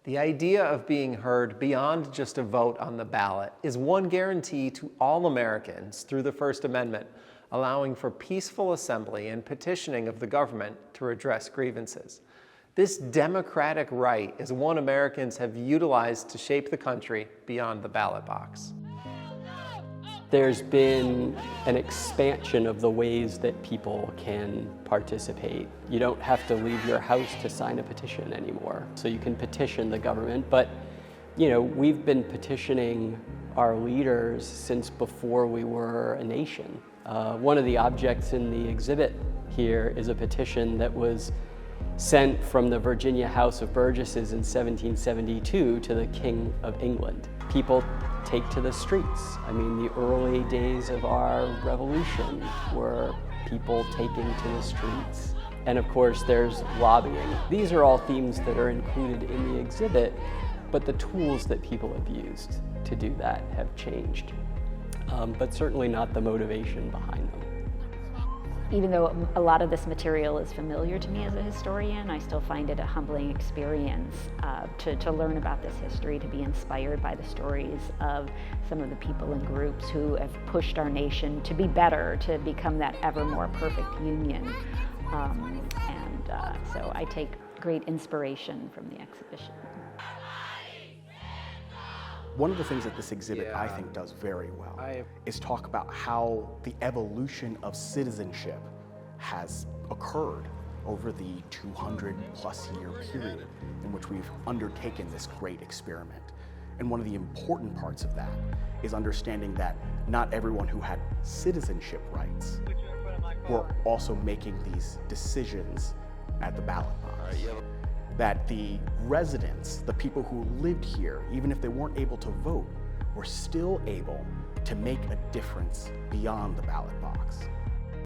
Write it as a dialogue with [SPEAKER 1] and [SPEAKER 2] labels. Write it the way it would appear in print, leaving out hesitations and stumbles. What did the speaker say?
[SPEAKER 1] The idea of being heard beyond just a vote on the ballot is one guarantee to all Americans through the First Amendment, allowing for peaceful assembly and petitioning of the government to redress grievances. This democratic right is one Americans have utilized to shape the country beyond the ballot box.
[SPEAKER 2] There's been an expansion of the ways that people can participate. You don't have to leave your house to sign a petition anymore. So you can petition the government, but we've been petitioning our leaders since before we were a nation. One of the objects in the exhibit here is a petition that was sent from the Virginia House of Burgesses in 1772 to the King of England. People take to the streets. I mean, the early days of our revolution were people taking to the streets. And of course, there's lobbying. These are all themes that are included in the exhibit, but the tools that people have used to do that have changed, but certainly not the motivation behind them.
[SPEAKER 3] Even though a lot of this material is familiar to me as a historian, I still find it a humbling experience to learn about this history, to be inspired by the stories of some of the people and groups who have pushed our nation to be better, to become that ever more perfect union. So I take great inspiration from the exhibition.
[SPEAKER 4] One of the things that this exhibit, I think, does very well is talk about how the evolution of citizenship has occurred over the 200-plus year period in which we've undertaken this great experiment. And one of the important parts of that is understanding that not everyone who had citizenship rights were also making these decisions at the ballot box. That the residents, the people who lived here, even if they weren't able to vote, were still able to make a difference beyond the ballot box.